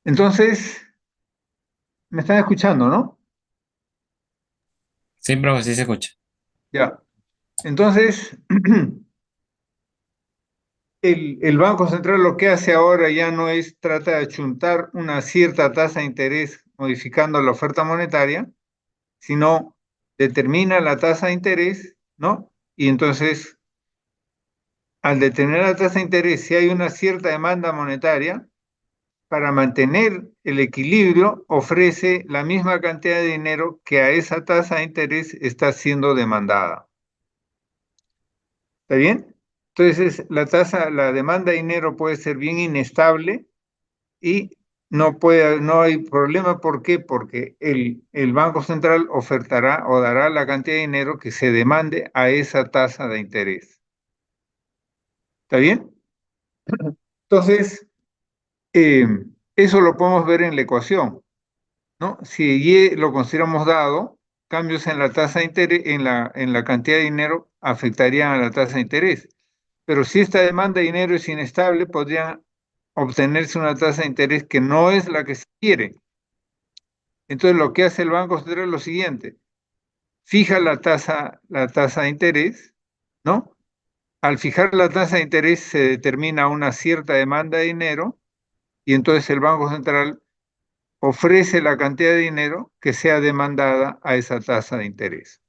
Entonces, me están escuchando, ¿no? Sí, profe, sí se escucha. Ya. Entonces, el Banco Central lo que hace ahora ya no es trata de achuntar una cierta tasa de interés modificando la oferta monetaria, sino determina la tasa de interés, ¿no? Y entonces, al determinar la tasa de interés, si hay una cierta demanda monetaria, para mantener el equilibrio, ofrece la misma cantidad de dinero que a esa tasa de interés está siendo demandada. ¿Está bien? Entonces, la demanda de dinero puede ser bien inestable y no hay problema. ¿Por qué? Porque el Banco Central ofertará o dará la cantidad de dinero que se demande a esa tasa de interés. ¿Está bien? Entonces, eh, eso lo podemos ver en la ecuación, ¿no? Si Y lo consideramos dado, cambios en la tasa de interés, en la cantidad de dinero afectarían a la tasa de interés. Pero si esta demanda de dinero es inestable, podría obtenerse una tasa de interés que no es la que se quiere. Entonces, lo que hace el Banco Central es lo siguiente: fija la tasa de interés, ¿no? Al fijar la tasa de interés se determina una cierta demanda de dinero y entonces el Banco Central ofrece la cantidad de dinero que sea demandada a esa tasa de interés.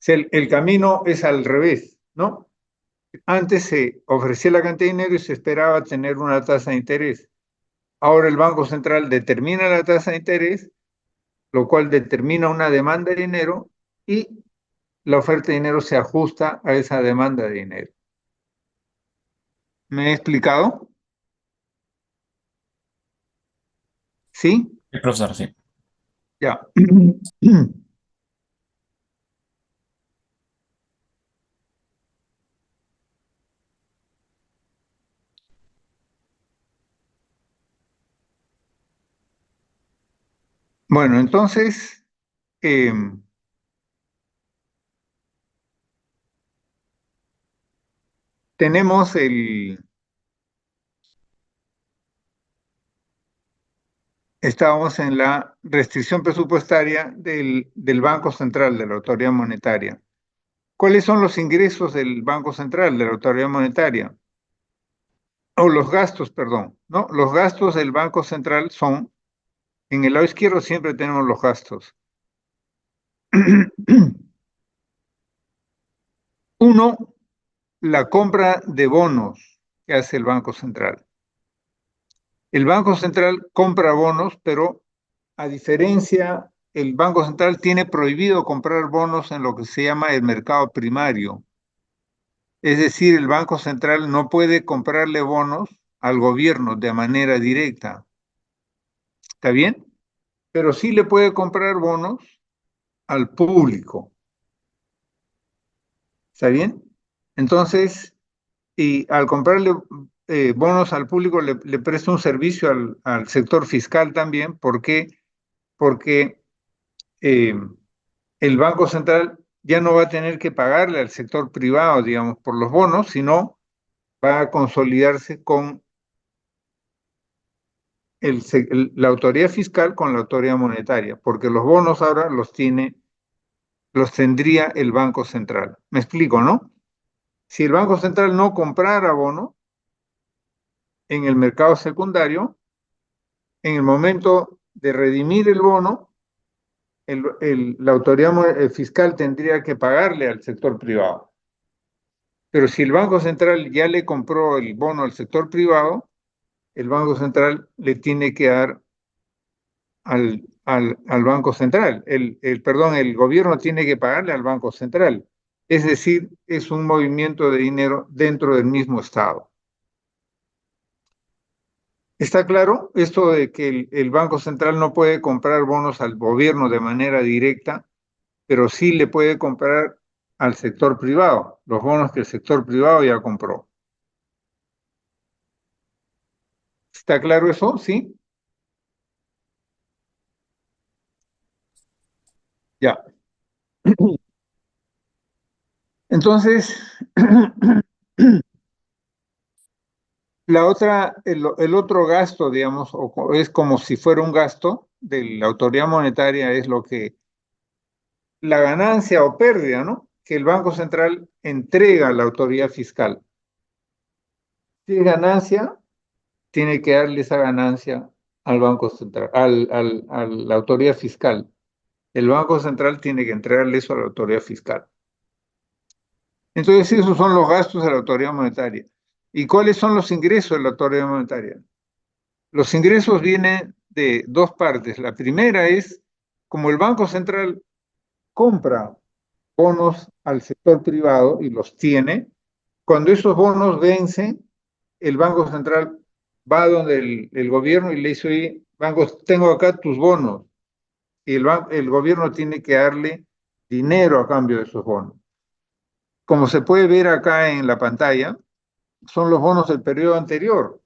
El camino es al revés, ¿no? Antes se ofrecía la cantidad de dinero y se esperaba tener una tasa de interés. Ahora el Banco Central determina la tasa de interés, lo cual determina una demanda de dinero y la oferta de dinero se ajusta a esa demanda de dinero. ¿Me he explicado? ¿Sí? Sí, profesor, sí. Ya. Bueno, entonces, eh, tenemos estábamos en la restricción presupuestaria del Banco Central, de la Autoridad Monetaria. ¿Cuáles son los ingresos del Banco Central, de la Autoridad Monetaria? O los gastos, perdón, ¿no? Los gastos del Banco Central son, en el lado izquierdo siempre tenemos los gastos. Uno, la compra de bonos que hace el Banco Central. El Banco Central compra bonos, pero a diferencia, el Banco Central tiene prohibido comprar bonos en lo que se llama el mercado primario. Es decir, el Banco Central no puede comprarle bonos al gobierno de manera directa. ¿Está bien? Pero sí le puede comprar bonos al público. ¿Está bien? Entonces, y al comprarle bonos al público, le presta un servicio al sector fiscal también. ¿Por qué? Porque eh, el Banco Central ya no va a tener que pagarle al sector privado, digamos, por los bonos, sino va a consolidarse con la autoridad fiscal con la autoridad monetaria, porque los bonos ahora los tendría el Banco Central. Me explico, ¿no? Si el Banco Central no comprara bono en el mercado secundario, en el momento de redimir el bono, la autoridad fiscal tendría que pagarle al sector privado. Pero si el Banco Central ya le compró el bono al sector privado, el Banco Central le tiene que dar al Banco Central. Perdón, el gobierno tiene que pagarle al Banco Central. Es decir, es un movimiento de dinero dentro del mismo Estado. ¿Está claro esto de que el Banco Central no puede comprar bonos al gobierno de manera directa, pero sí le puede comprar al sector privado, los bonos que el sector privado ya compró? ¿Está claro eso? ¿Sí? Ya. Entonces, La otra, el otro gasto, digamos, es como si fuera un gasto de la autoridad monetaria, es lo que la ganancia o pérdida, ¿no? Que el Banco Central entrega a la autoridad fiscal. Si es ganancia, tiene que darle esa ganancia al Banco Central, a la autoridad fiscal. El Banco Central tiene que entregarle eso a la autoridad fiscal. Entonces, esos son los gastos de la autoridad monetaria. ¿Y cuáles son los ingresos de la autoridad monetaria? Los ingresos vienen de dos partes. La primera es, como el Banco Central compra bonos al sector privado y los tiene, cuando esos bonos vencen, el Banco Central va donde el gobierno y le dice, oye, Banco, tengo acá tus bonos. Y el gobierno tiene que darle dinero a cambio de esos bonos. Como se puede ver acá en la pantalla, son los bonos del periodo anterior,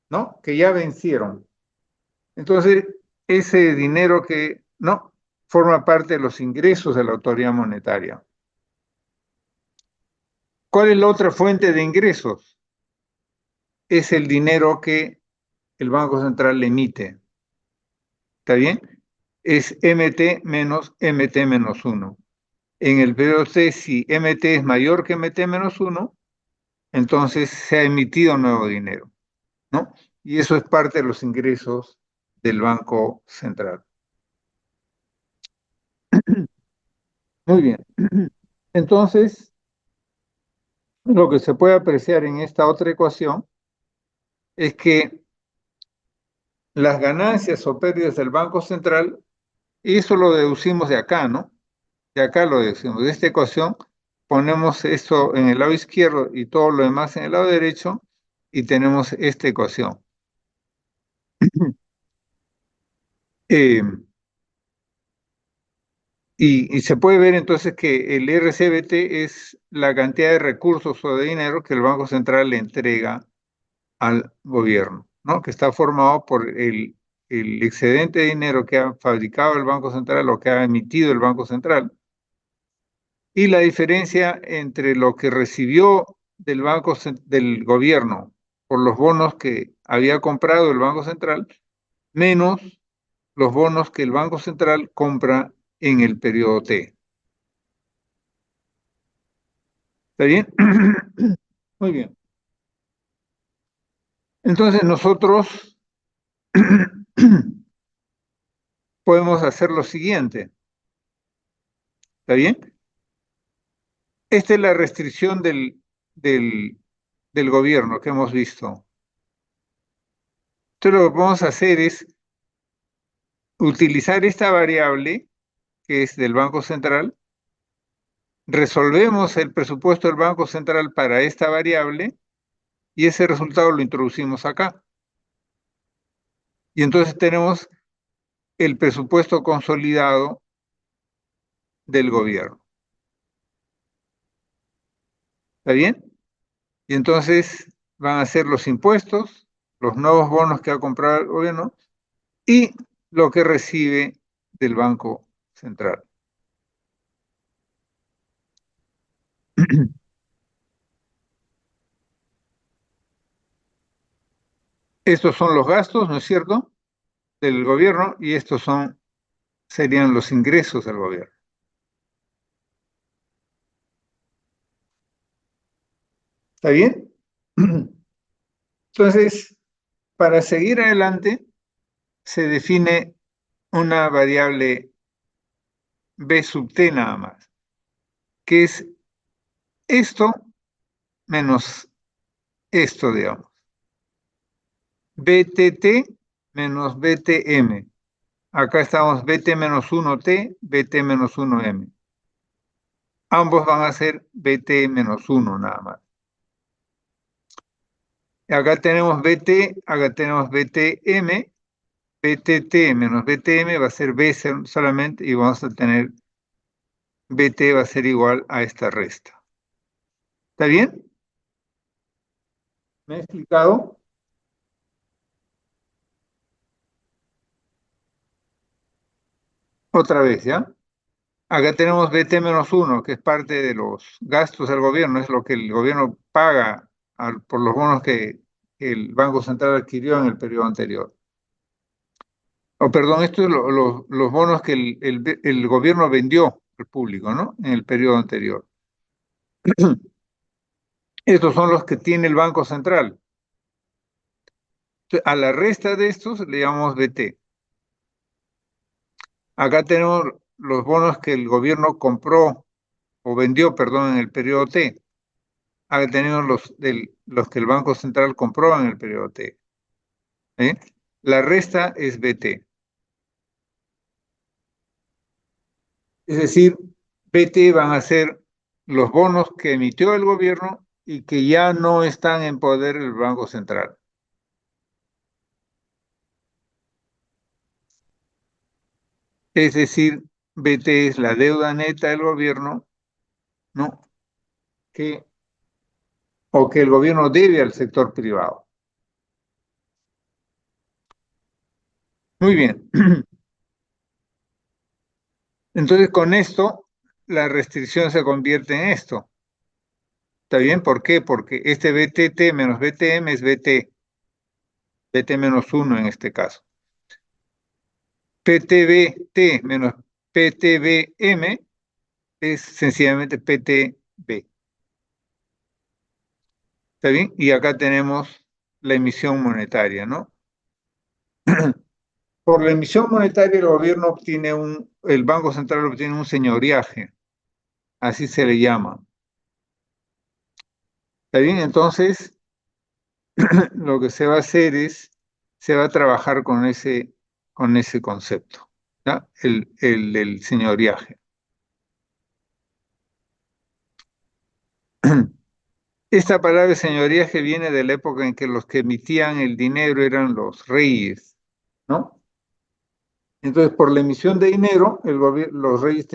¿no? Que ya vencieron. Entonces, ese dinero que no forma parte de los ingresos de la autoridad monetaria. ¿Cuál es la otra fuente de ingresos? Es el dinero que el Banco Central le emite. ¿Está bien? Es MT menos MT menos 1. En el periodo C, si MT es mayor que MT menos 1, entonces se ha emitido nuevo dinero, ¿no? Y eso es parte de los ingresos del Banco Central. Muy bien. Entonces, lo que se puede apreciar en esta otra ecuación es que las ganancias o pérdidas del Banco Central, y eso lo deducimos de acá, ¿no? De acá lo deducimos. De esta ecuación ponemos esto en el lado izquierdo y todo lo demás en el lado derecho y tenemos esta ecuación. Eh, y se puede ver entonces que el RCBT es la cantidad de recursos o de dinero que el Banco Central le entrega al gobierno, ¿no? Que está formado por el excedente de dinero que ha fabricado el Banco Central o que ha emitido el Banco Central y la diferencia entre lo que recibió del gobierno por los bonos que había comprado el Banco Central menos los bonos que el Banco Central compra en el periodo T. ¿Está bien? Muy bien. Entonces nosotros podemos hacer lo siguiente. ¿Está bien? Esta es la restricción del gobierno que hemos visto. Entonces lo que vamos a hacer es utilizar esta variable que es del Banco Central, resolvemos el presupuesto del Banco Central para esta variable y ese resultado lo introducimos acá. Y entonces tenemos el presupuesto consolidado del gobierno. ¿Está bien? Y entonces van a ser los impuestos, los nuevos bonos que ha comprado el gobierno y lo que recibe del Banco Central. Estos son los gastos, ¿no es cierto?, del gobierno y estos serían los ingresos del gobierno. ¿Está bien? Entonces, para seguir adelante, se define una variable B sub t nada más, que es esto menos esto, digamos. BTT menos BTM. Acá estamos BT menos 1T, BT menos 1M. Ambos van a ser BT menos 1 nada más. Acá tenemos BT, acá tenemos BTM. BTT menos BTM va a ser B solamente y vamos a tener BT va a ser igual a esta resta. ¿Está bien? ¿Me he explicado? Otra vez, ¿ya? Acá tenemos BT menos 1, que es parte de los gastos del gobierno, es lo que el gobierno paga por los bonos que que el Banco Central adquirió en el periodo anterior. O perdón, esto es los bonos que el gobierno vendió al público, ¿no? En el periodo anterior. Estos son los que tiene el Banco Central. Entonces, a la resta de estos le llamamos BT. Acá tenemos los bonos que el gobierno compró o vendió, perdón, en el periodo T. Acá tenemos los que el Banco Central compró en el periodo T. ¿Eh? La resta es BT. Es decir, BT van a ser los bonos que emitió el gobierno y que ya no están en poder del Banco Central. Es decir, BT es la deuda neta del gobierno, ¿no? Que, o que el gobierno debe al sector privado. Muy bien. Entonces, con esto, la restricción se convierte en esto. ¿Está bien? ¿Por qué? Porque este BTT menos BTM es BT menos 1 en este caso. PTBT menos PTBM es sencillamente PTB. ¿Está bien? Y acá tenemos la emisión monetaria, ¿no? Por la emisión monetaria el gobierno obtiene el Banco Central obtiene un señoriaje, así se le llama. ¿Está bien? Entonces, lo que se va a hacer es, se va a trabajar con ese concepto, ¿ya? El señoriaje. Esta palabra señoriaje viene de la época en que los que emitían el dinero eran los reyes, ¿no? Entonces, por la emisión de dinero, los reyes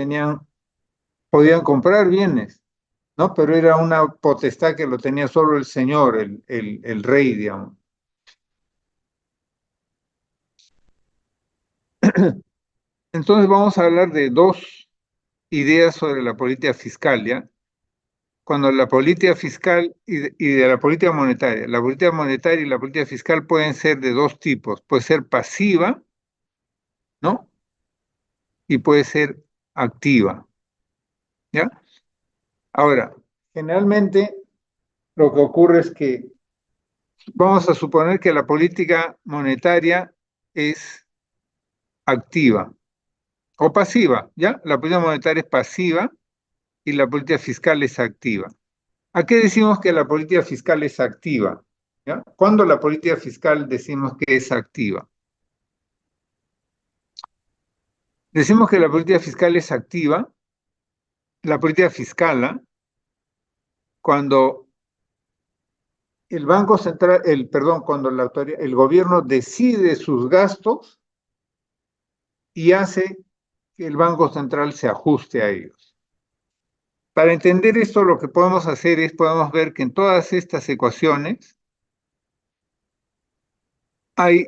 podían comprar bienes, ¿no? Pero era una potestad que lo tenía solo el señor, el rey, digamos. Entonces vamos a hablar de dos ideas sobre la política fiscal, ¿ya? Cuando la política fiscal y de la política monetaria. La política monetaria y la política fiscal pueden ser de dos tipos. Puede ser pasiva, ¿no? Y puede ser activa, ¿ya? Ahora, generalmente lo que ocurre es que vamos a suponer que la política monetaria es activa o pasiva, ¿ya? La política monetaria es pasiva y la política fiscal es activa. ¿A qué decimos que la política fiscal es activa? ¿Ya? ¿Cuándo la política fiscal decimos que es activa? Decimos que la política fiscal es activa, la política fiscal, ¿ah? Cuando el Banco Central, perdón, cuando el gobierno decide sus gastos y hace que el Banco Central se ajuste a ellos. Para entender esto, lo que podemos hacer es, podemos ver que en todas estas ecuaciones hay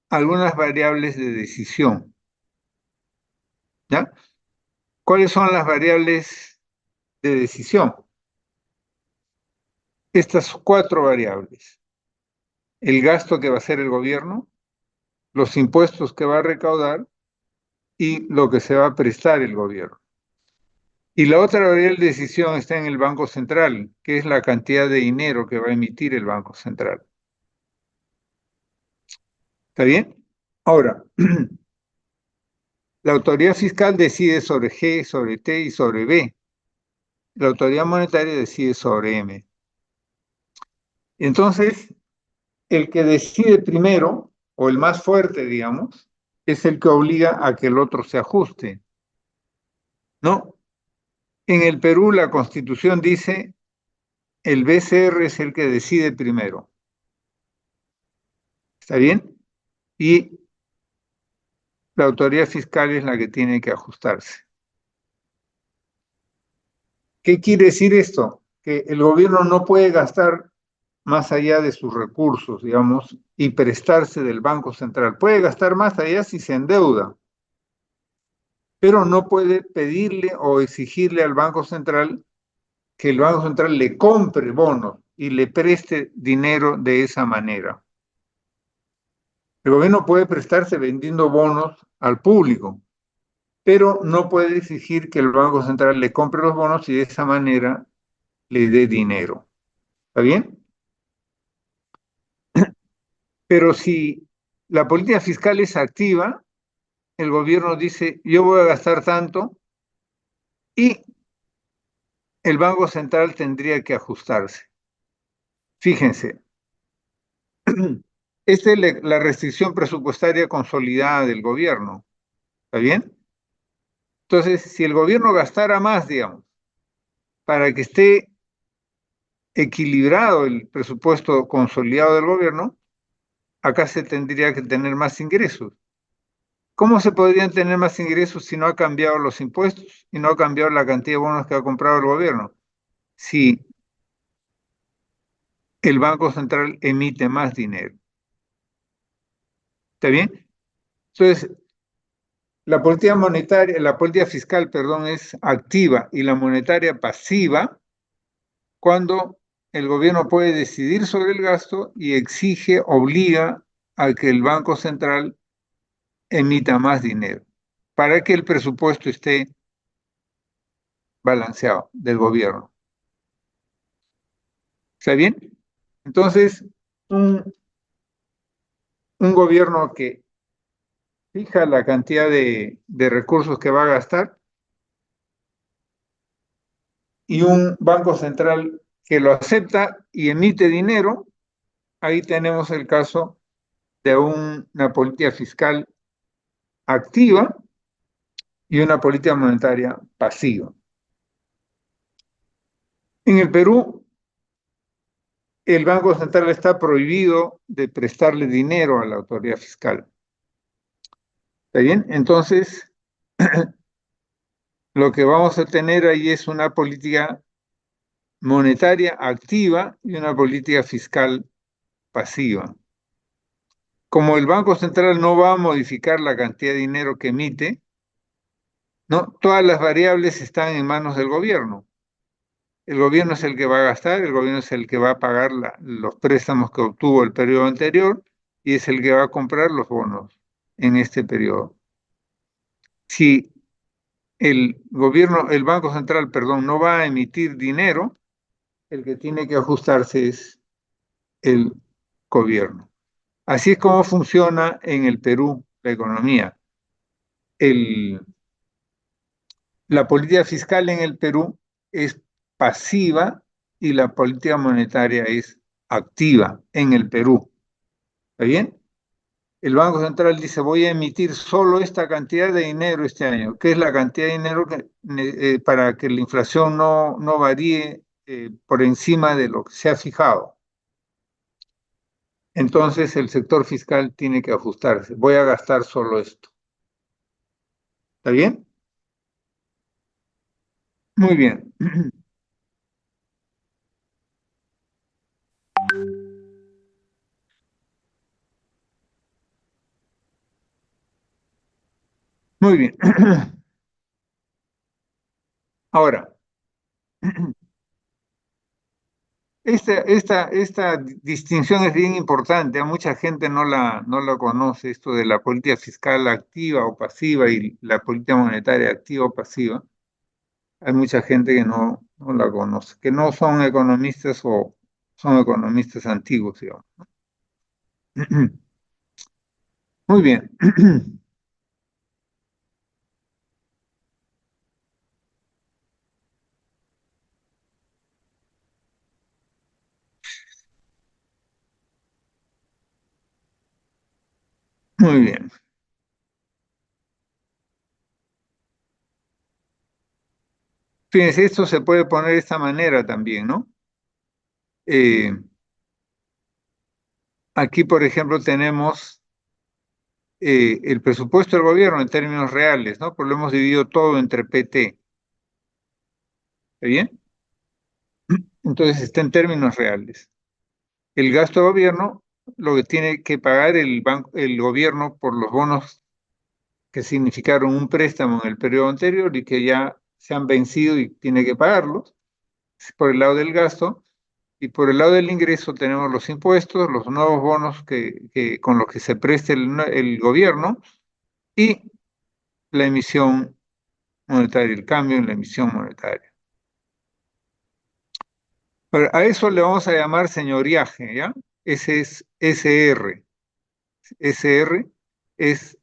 algunas variables de decisión, ¿ya? ¿Cuáles son las variables de decisión? Estas cuatro variables: el gasto que va a hacer el gobierno, los impuestos que va a recaudar y lo que se va a prestar el gobierno. Y la otra variable de decisión está en el Banco Central, que es la cantidad de dinero que va a emitir el Banco Central. ¿Está bien? Ahora, la autoridad fiscal decide sobre G, sobre T y sobre B. La autoridad monetaria decide sobre M. Entonces, el que decide primero, o el más fuerte, digamos, es el que obliga a que el otro se ajuste, ¿no? En el Perú la Constitución dice el BCR es el que decide primero. ¿Está bien? Y la autoridad fiscal es la que tiene que ajustarse. ¿Qué quiere decir esto? Que el gobierno no puede gastar más allá de sus recursos, digamos, y prestarse del Banco Central. Puede gastar más allá si se endeuda, pero no puede pedirle o exigirle al Banco Central que el Banco Central le compre bonos, y le preste dinero de esa manera. El gobierno puede prestarse vendiendo bonos al público, pero no puede exigir que el Banco Central le compre los bonos y de esa manera le dé dinero. ¿Está bien? Pero si la política fiscal es activa, el gobierno dice, yo voy a gastar tanto y el Banco Central tendría que ajustarse. Fíjense, esta es la restricción presupuestaria consolidada del gobierno. ¿Está bien? Entonces, si el gobierno gastara más, digamos, para que esté equilibrado el presupuesto consolidado del gobierno, acá se tendría que tener más ingresos. ¿Cómo se podrían tener más ingresos si no ha cambiado los impuestos y no ha cambiado la cantidad de bonos que ha comprado el gobierno? Si el Banco Central emite más dinero. ¿Está bien? Entonces, la política monetaria, la política fiscal, perdón, es activa y la monetaria pasiva cuando el gobierno puede decidir sobre el gasto y exige, obliga a que el Banco Central emita más dinero para que el presupuesto esté balanceado del gobierno. ¿Está bien? Entonces, un, un gobierno que fija la cantidad de recursos que va a gastar y un banco central que lo acepta y emite dinero, ahí tenemos el caso de una política fiscal activa y una política monetaria pasiva. En el Perú, el Banco Central está prohibido de prestarle dinero a la autoridad fiscal. ¿Está bien? Entonces, lo que vamos a tener ahí es una política monetaria activa y una política fiscal pasiva. Como el Banco Central no va a modificar la cantidad de dinero que emite, no, todas las variables están en manos del gobierno. El gobierno es el que va a gastar, el gobierno es el que va a pagar los préstamos que obtuvo el periodo anterior y es el que va a comprar los bonos en este periodo. Si el gobierno, el Banco Central, perdón, no va a emitir dinero, el que tiene que ajustarse es el gobierno. Así es como funciona en el Perú la economía. El, la política fiscal en el Perú es pasiva y la política monetaria es activa en el Perú. ¿Está bien? El Banco Central dice, voy a emitir solo esta cantidad de dinero este año, que es la cantidad de dinero para que la inflación no varíe por encima de lo que se ha fijado. Entonces el sector fiscal tiene que ajustarse. Voy a gastar solo esto. ¿Está bien? Muy bien. Muy bien. Ahora, esta distinción es bien importante. A mucha gente no la conoce, esto de la política fiscal activa o pasiva y la política monetaria activa o pasiva. Hay mucha gente que no la conoce, que no son economistas o son economistas antiguos, digamos. Muy bien. Muy bien. Fíjense, esto se puede poner de esta manera también, ¿no? Eh, Aquí, por ejemplo, tenemos el presupuesto del gobierno en términos reales, ¿no? Pero lo hemos dividido todo entre PT. ¿Está bien? Entonces está en términos reales. El gasto de gobierno, lo que tiene que pagar el gobierno por los bonos que significaron un préstamo en el periodo anterior y que ya se han vencido y tiene que pagarlos, por el lado del gasto, Y por el lado del ingreso tenemos los impuestos, los nuevos bonos con los que se preste el gobierno y la emisión monetaria, el cambio en la emisión monetaria. Pero a eso le vamos a llamar señoriaje, ¿ya? Ese es SR. SR es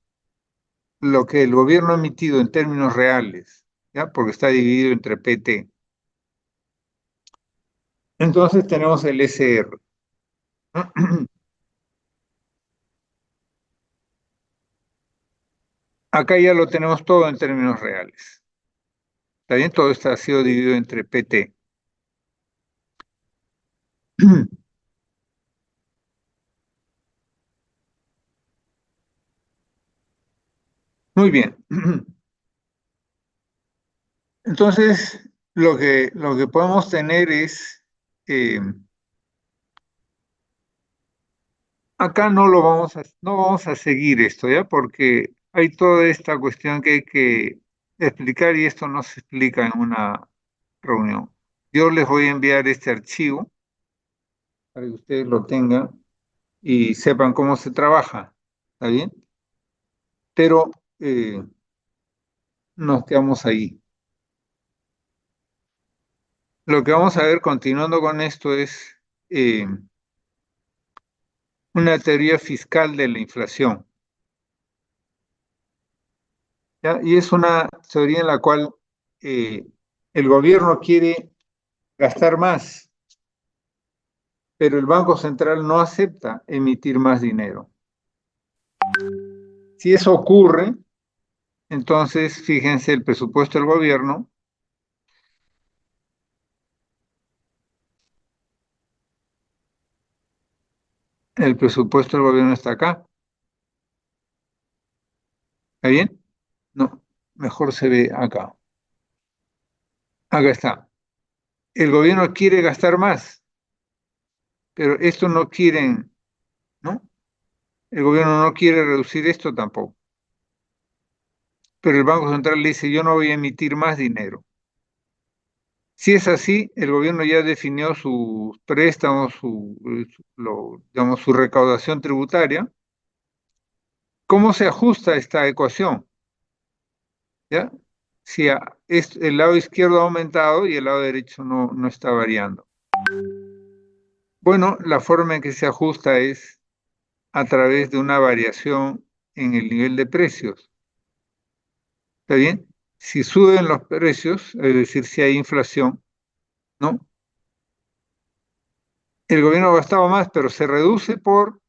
lo que el gobierno ha emitido en términos reales, ¿ya? Porque está dividido entre PT. Entonces tenemos el SR. Acá ya lo tenemos todo en términos reales. ¿Está bien? Todo esto ha sido dividido entre PT. Muy bien. Entonces, lo que podemos tener es, acá no vamos a seguir esto, ¿ya? Porque hay toda esta cuestión que hay que explicar y esto no se explica en una reunión. Yo les voy a enviar este archivo para que ustedes lo tengan y sepan cómo se trabaja, ¿está bien? Pero nos quedamos ahí. Lo que vamos a ver continuando con esto es eh, una teoría fiscal de la inflación, ¿ya? Y es una teoría en la cual eh, el gobierno quiere gastar más, pero el Banco Central no acepta emitir más dinero. Si eso ocurre, entonces fíjense el presupuesto del gobierno, el presupuesto del gobierno está acá, ¿está bien? No, mejor se ve acá. Acá está. El gobierno quiere gastar más, pero esto no quieren, ¿no? El gobierno no quiere reducir esto tampoco. Pero el Banco Central le dice, yo no voy a emitir más dinero. Si es así, el gobierno ya definió sus préstamos, digamos, su recaudación tributaria. ¿Cómo se ajusta esta ecuación? ¿Ya? Si el lado izquierdo ha aumentado y el lado derecho no está variando. Bueno, la forma en que se ajusta es a través de una variación en el nivel de precios. ¿Está bien? Si suben los precios, es decir, si hay inflación, ¿no? El gobierno ha gastado más, pero se reduce por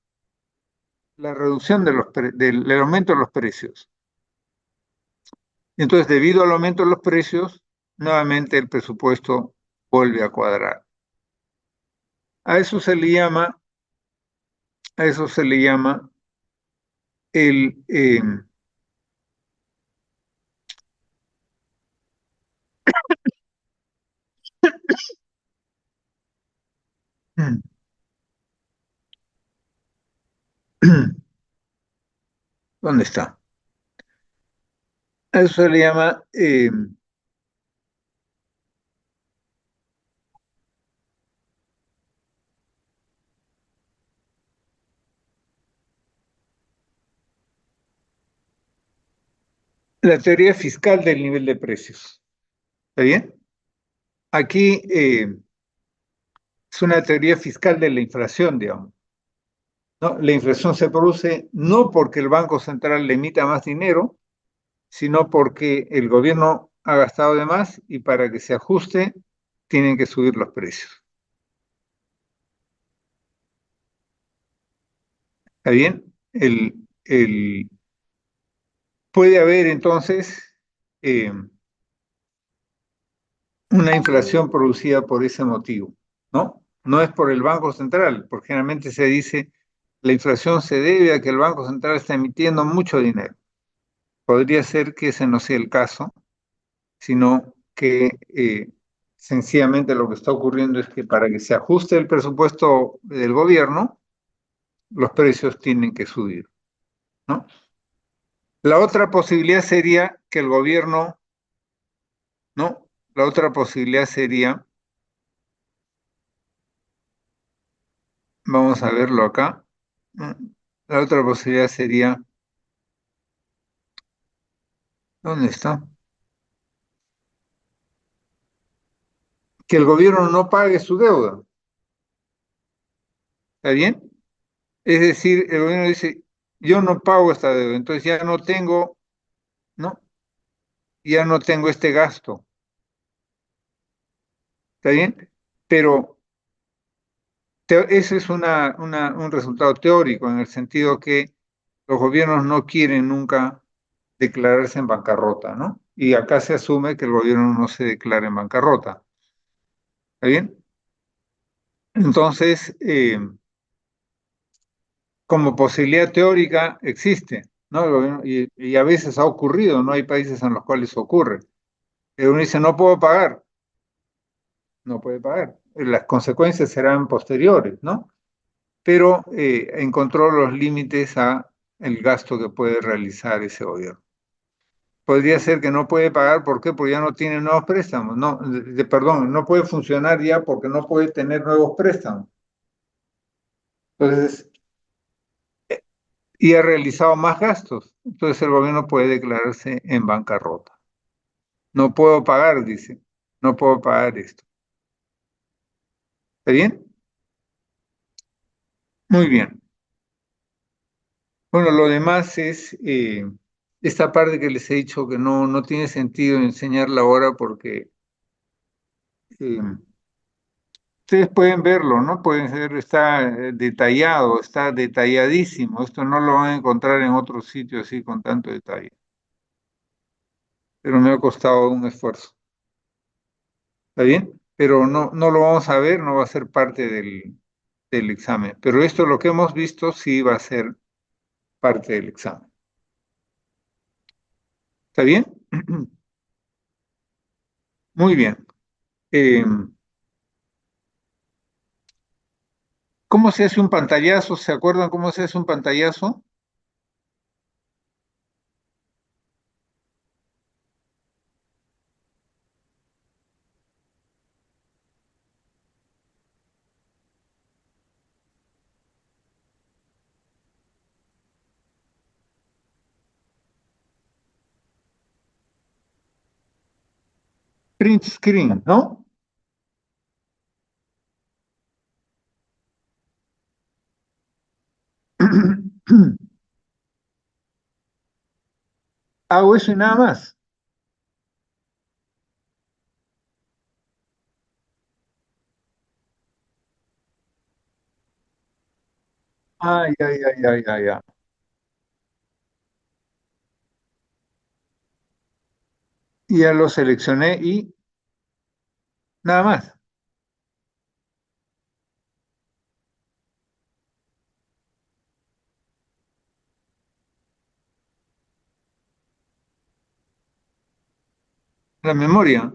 la reducción del aumento de los precios. Entonces, debido al aumento de los precios, nuevamente el presupuesto vuelve a cuadrar. A eso se le llama, a eso se le llama el, ¿dónde está? A eso se le llama la teoría fiscal del nivel de precios. ¿Está bien? Aquí es una teoría fiscal de la inflación, digamos. ¿No? La inflación se produce no porque el Banco Central le emita más dinero, sino porque el gobierno ha gastado de más y para que se ajuste tienen que subir los precios. ¿Está bien? Puede haber entonces una inflación producida por ese motivo, ¿no? No es por el Banco Central, porque generalmente se dice la inflación se debe a que el Banco Central está emitiendo mucho dinero. Podría ser que ese no sea el caso, sino que sencillamente lo que está ocurriendo es que para que se ajuste el presupuesto del gobierno, los precios tienen que subir, ¿no? La otra posibilidad sería que el gobierno, ¿no? La otra posibilidad sería Vamos a verlo acá. La otra posibilidad sería, ¿dónde está? Que el gobierno no pague su deuda. ¿Está bien? Es decir, el gobierno dice, yo no pago esta deuda, entonces ya no tengo, ¿no? Ya no tengo este gasto. ¿Está bien? Pero ese es un resultado teórico en el sentido que los gobiernos no quieren nunca declararse en bancarrota, ¿no? Y acá se asume que el gobierno no se declara en bancarrota. ¿Está bien? Entonces, como posibilidad teórica existe, ¿no? Y a veces ha ocurrido, ¿no? Hay países en los cuales ocurre. Uno dice, no puedo pagar, no puede pagar. Las consecuencias serán posteriores, ¿no? Pero encontró los límites a el gasto que puede realizar ese gobierno. Podría ser que no puede pagar, ¿por qué? Porque ya no tiene nuevos préstamos. No, perdón, no puede funcionar ya porque no puede tener nuevos préstamos. Entonces, y ha realizado más gastos. Entonces el gobierno puede declararse en bancarrota. No puedo pagar, dice. No puedo pagar esto. ¿Está bien? Muy bien. Bueno, lo demás es esta parte que les he dicho que no tiene sentido enseñarla ahora porque eh, ustedes pueden verlo, ¿no? Pueden ser, está detallado, está detalladísimo. Esto no lo van a encontrar en otros sitios así con tanto detalle. Pero me ha costado un esfuerzo. ¿Está bien? Pero no lo vamos a ver, no va a ser parte del examen. Pero esto, lo que hemos visto, sí va a ser parte del examen. ¿Está bien? Muy bien. Eh, ¿Cómo se hace un pantallazo? ¿Se acuerdan cómo se hace un pantallazo? Print screen, ¿no? Hago eso y nada más. Ay, ay, ay, ay, ay, ay. Y ya lo seleccioné y nada más. La memoria,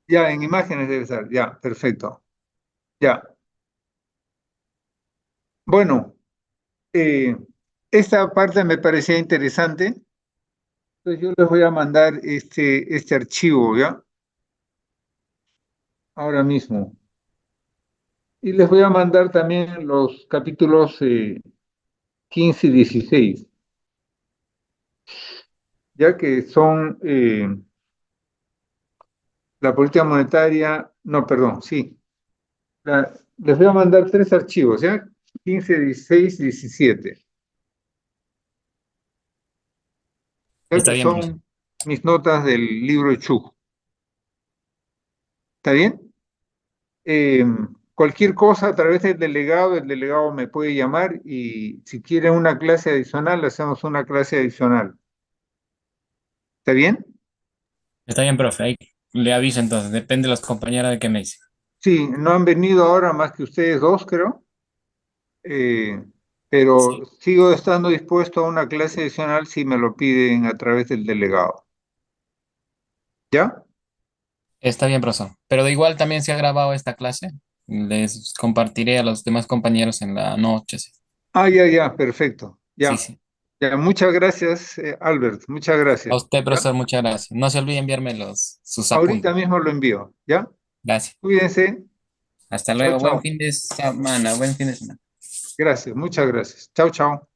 ya en imágenes debe estar. Ya, perfecto. Ya. Bueno, eh, esta parte me parecía interesante. Entonces yo les voy a mandar este archivo, ¿ya? Ahora mismo. Y les voy a mandar también los capítulos 15 y 16, ya que son la política monetaria, no, perdón, sí. Les voy a mandar tres archivos, ¿ya? 15, 16, 17, ya Está que bien, profe. son mis notas del libro de Chu. ¿Está bien? Eh, Cualquier cosa a través del delegado, el delegado me puede llamar y si quiere una clase adicional, hacemos una clase adicional. ¿Está bien? Está bien, profe. Ahí le aviso entonces. Depende de los compañeros de qué me dicen. Sí, no han venido ahora más que ustedes dos, creo, eh, pero Sí. sigo estando dispuesto a una clase adicional si me lo piden a través del delegado. ¿Ya? Está bien, profesor. Pero de igual también se ha grabado esta clase. Les compartiré a los demás compañeros en la noche. Sí, Ah, ya, ya, perfecto. sí. Ya, Sí. ya, muchas gracias, Albert, muchas A gracias. usted, ¿Ya? profesor, muchas gracias. No se olvide enviarme sus Ahorita apuntes. mismo lo envío. ¿Ya? Gracias. Cuídense. Hasta Chao, luego, buen chao. fin de semana, buen fin de semana. Gracias, muchas gracias. Chao, chao.